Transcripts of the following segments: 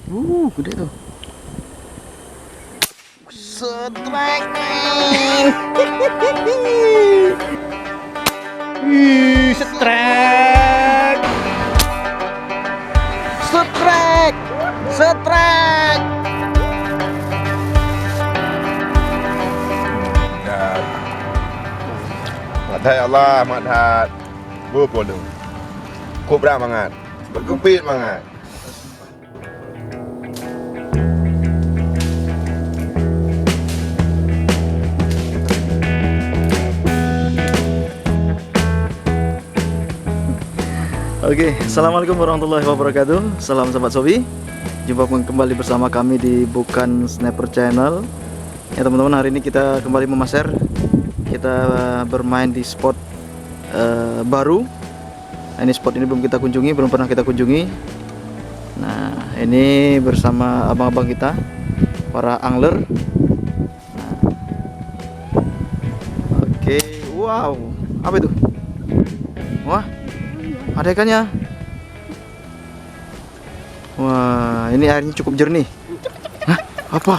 Gede tuh. Strike. Strike. Strike. Madhat Allah, madhat. Berpono. Kobra mangat. Berkepit mangat. Oke, assalamualaikum warahmatullahi wabarakatuh. Salam sahabat Sobi. Jumpa kembali bersama kami di Bukan Sniper Channel. Ya teman-teman, hari ini kita kembali memaser. Kita bermain di spot baru. Nah, ini spot ini belum kita kunjungi, belum pernah kita kunjungi. Nah, ini bersama abang-abang kita, para angler. Nah, oke, wow, apa itu? Wah, ada ikannya. Wah, ini airnya cukup jernih. Hah? Apa?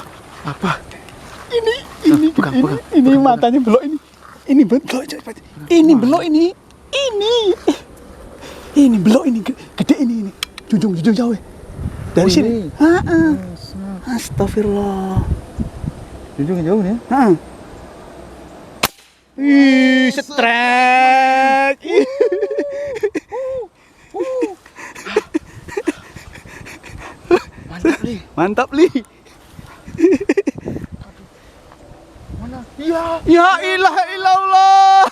Pegang. Ini matanya belok ini. Ini belok cepat. Ini belok ini. Ini belok ini gede ini. Junjung jauh. Dari sini. Heeh. Astagfirullah. Junjung jauh nih. Heeh. Ih, strike. Mantap, Li. Mana? Ya ilaha illallah.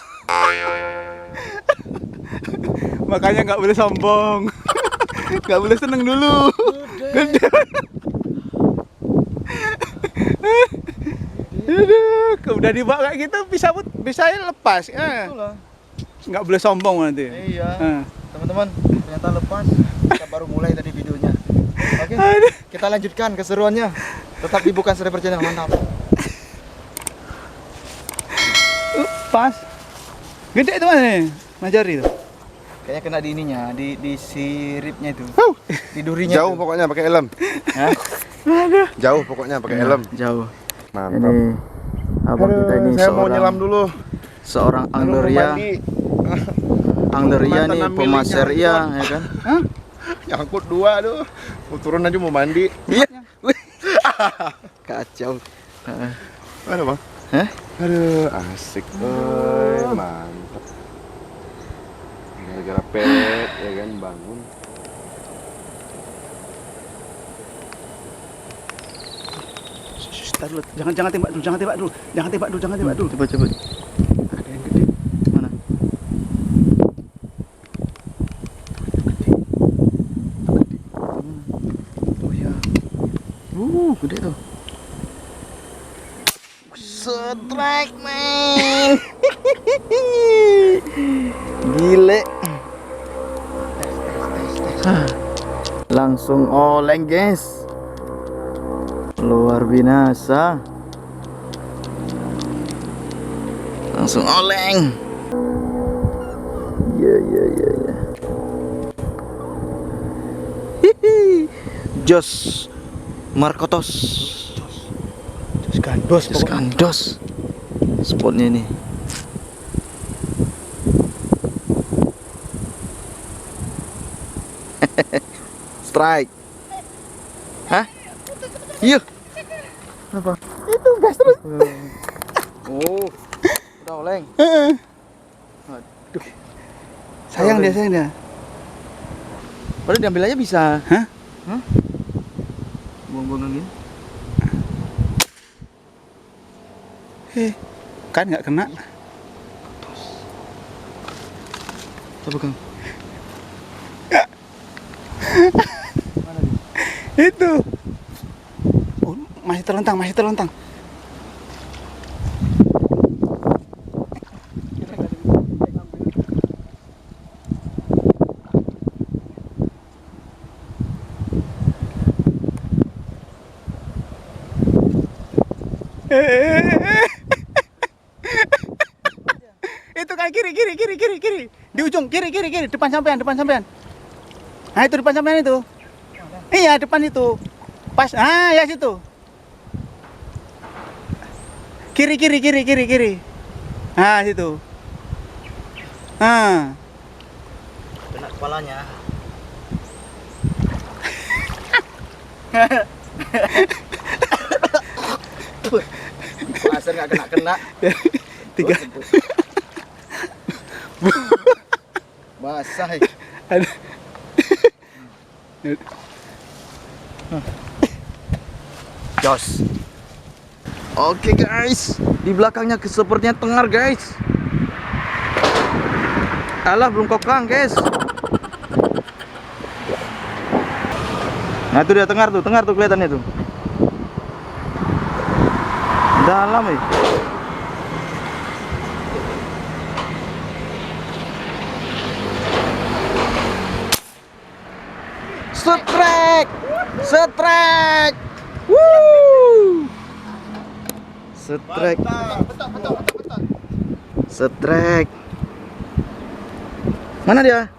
Makanya nggak boleh sombong. Nggak boleh seneng dulu. Gede. Aduh, udah dibawa kayak gitu bisa lepas. Nggak boleh sombong nanti. Iya. Teman-teman, ternyata lepas. Kita baru mulai tadi videonya. Oke, kita lanjutkan keseruannya. Tetap di Bukan Sniper Channel, mantap. Pas. Gede itu mana nih? Majari itu. Kayaknya kena di ininya, di siripnya itu. Di durinya. Jauh itu. pokoknya pakai helm. Hah? Jauh pokoknya pakai helm. Jauh. Mantap. Ini abang kita ini Saya mau nyelam dulu. seorang angler Mau ria. mandi. Angler ria Mantan nih, ambil pemaser ikan. ria, ya kan? Nyangkut dua aduh. Mau turun aja mau mandi. Iya. Kacau. Heeh. Mana bang? Hah? Aduh asik. Mantap. Gara-gara pelet ya kan bangun. Taruh, jangan tembak dulu. Coba. Ada yang gede. Mana? Oh ya. Gede tuh. Strike, man. Gile. Langsung oleng, guys. Luar binasa. Langsung oleng. Ya. Hihi. Jos Markotos. Gandos. Jos Kandos. Spotnya ini. Strike. Hah? Iya. Apa? Itu gas terus. Oh. Udah oleng. Aduh. Sayang dia. Padahal diambil aja bisa. Hah? Buang-buang gini. Kan nggak kena. Coba Kang. Mana dia? Itu. Oh, masih terlentang. Itu kayak kiri. Di ujung kiri, depan sampean. Nah, itu depan sampean itu. Iya, depan itu. Pas, ya situ. Kiri. Nah, situ. Nah. Kena kepalanya. Maser nggak kena. Tiga. Basah. Ada. Jos. Oke guys, di belakangnya sepertinya tengar guys. Alah belum kokang guys. Nah itu dia tengar tuh kelihatannya tuh. Dalam ya. Setrek. Woo! Setrek. Setrek. Mana dia?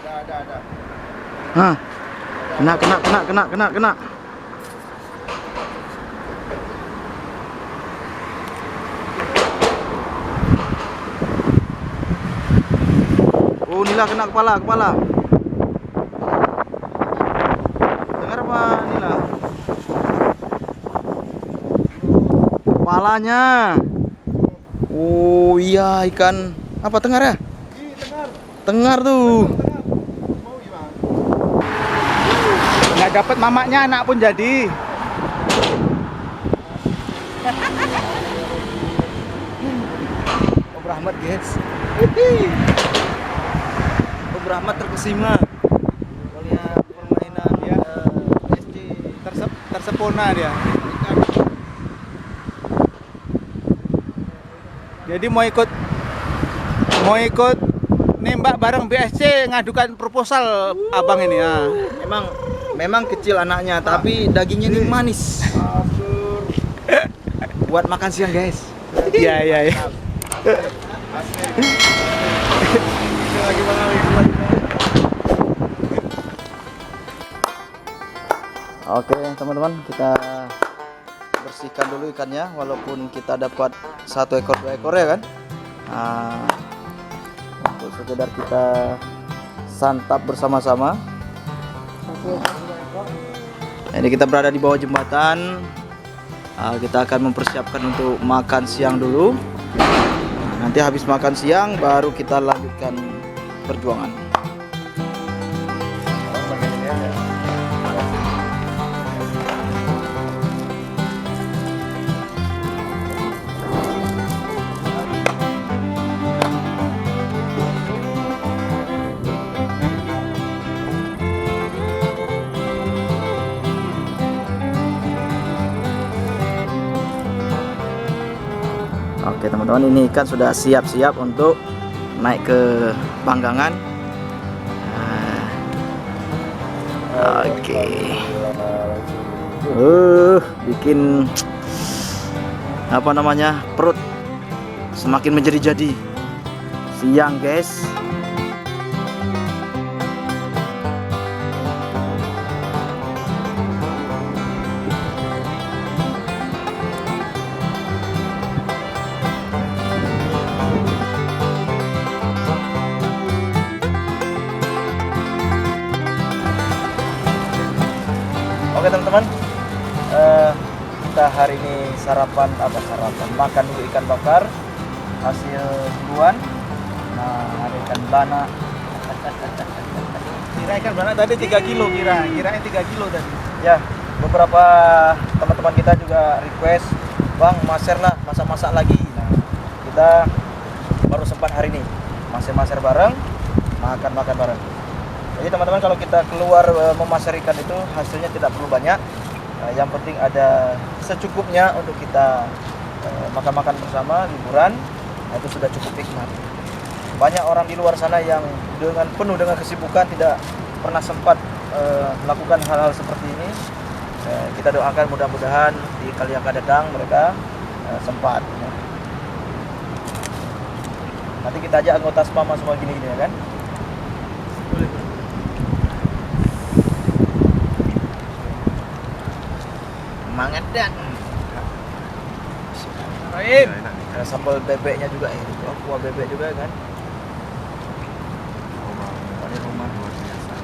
Ada. Hah. Kena. Oh, Nila kena kepala. Dengar apa, Nila? Kepalanya. Oh iya, ikan apa tengar ya? Tengar tuh. Nggak dapat mamaknya, anak pun jadi. Om Rahmat guys. Om Rahmat terkesima melihat permainan Ya. SC. Tersepona dia. Jadi mau ikut nembak bareng BSC, ngadukan proposal abang ini ya. Memang kecil anaknya, tapi dagingnya ini manis. Buat makan siang guys. Iya. Oke teman-teman, kita bersihkan dulu ikannya, walaupun kita dapat 1 ekor 2 ekor ya kan. Nah, untuk sekedar kita santap bersama-sama. Ini kita berada di bawah jembatan. Kita akan mempersiapkan untuk makan siang dulu. Nanti habis makan siang baru kita lanjutkan perjuangan. Oke teman-teman, ini ikan sudah siap-siap untuk naik ke panggangan. Oke. Bikin apa namanya, perut semakin menjadi-jadi. Siang guys. Oke teman-teman, kita hari ini makan dulu ikan bakar hasil buruan. Nah, ada ikan bana. Kira ikan bana tadi 3 kilo kirain 3 kilo tadi. Ya, beberapa teman-teman kita juga request, Bang, maser lah, masak-masak lagi. Nah, kita baru sempat hari ini maser bareng, makan bareng. Jadi teman-teman, kalau kita keluar memasak ikan itu hasilnya tidak perlu banyak. Yang penting ada secukupnya untuk kita makan-makan bersama, liburan. Nah, itu sudah cukup nikmat. Banyak orang di luar sana yang penuh dengan kesibukan tidak pernah sempat melakukan hal-hal seperti ini. Kita doakan mudah-mudahan di kali yang akan datang mereka sempat. Nanti kita ajak anggota Spama semua gini-gini ya kan. Semangat dan. Ya, enak nih. Ada sambal bebeknya juga ini. Kuah bebek juga kan. Di rumah. Luar biasa.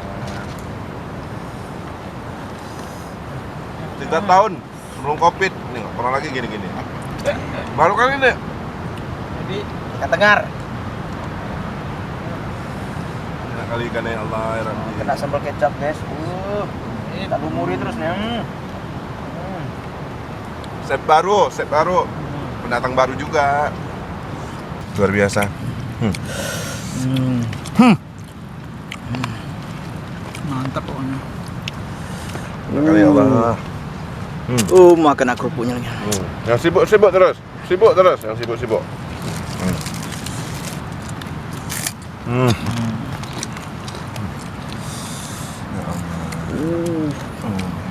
3 tahun sebelum COVID ini nggak pernah lagi gini-gini. Baru kali ini. Ikan tengar. Enak kali ikannya, Allah ya Rabbi. Kena sambal kecap guys. Ini tak lumuri terus nih. Set baru. Pendatang baru juga. Luar biasa. Mantap pokoknya. Enak kali ya Allah. Makan kerupuknya lagi. Yang sibuk terus. Yang sibuk.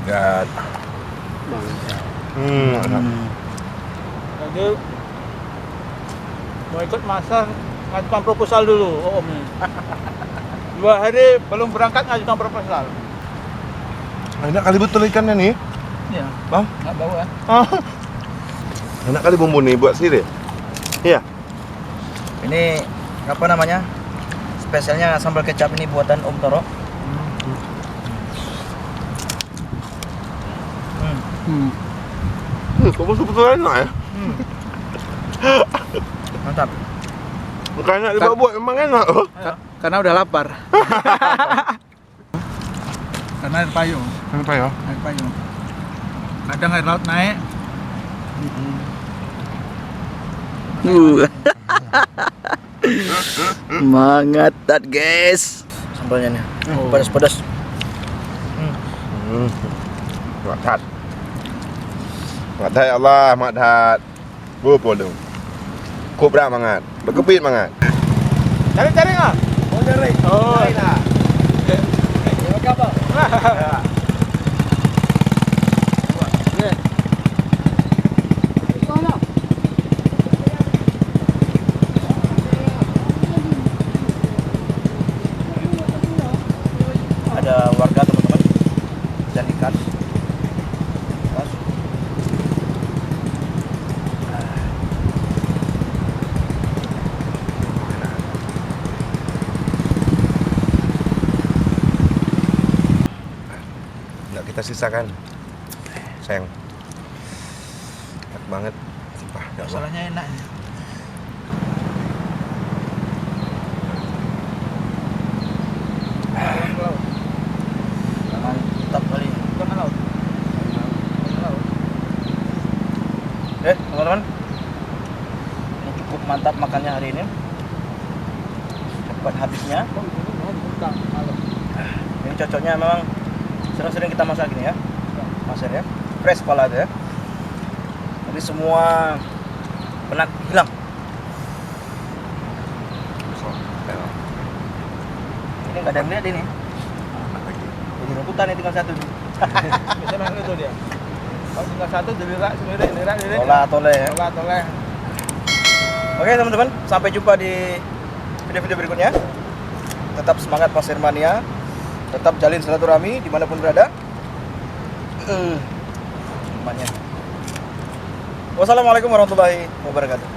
God. Jadi mau ikut masak ngajukan proposal dulu Om. 2 hari belum berangkat ngajukan proposal. Enak kali betul ikannya nih. Iya. Bang, Nggak bau ya? enak kali bumbu nih buat sendiri. Iya. Ini apa namanya? Spesialnya sambal kecap ini buatan Om Toro. Betul enak ya. Mantap. Bukannya dibawa-buat memang enak. Karena udah lapar. Karena air payung. Kenapa ya? Air payung. Kadang air laut naik. Semangat dat guys. Sambalnya nih. Pedas-pedas. Makhat. Makhat ya Allah, makhat. Boleh. Kubra mangat. Berkepit mangat. Cari nggak? Oh, cari. Oh. Ada warga teman-teman cari ikan. Pas. Nggak kita sisakan. Sayang. Enak banget. Sumpah, ya Allah. Masalahnya enak. Mantap kali. Bukan laut. Teman-teman. Ini cukup mantap makannya hari ini. Cepat habisnya. Ini cocoknya memang sering-sering kita masak gini ya. Masak ya. Fresh kepala ya. Jadi semua penat hilang. Ini nggak ada yang lihat ini. Jadi rebutan ini tinggal satu. Biasanya memang itu dia. Kalau tinggal satu dilirak sendiri. Toleh ya. Toleh. Oke teman-teman, sampai jumpa di video-video berikutnya. Tetap semangat Pasir Mania. Tetap jalin silaturahmi dimanapun berada. Semuanya. Wassalamualaikum warahmatullahi wabarakatuh.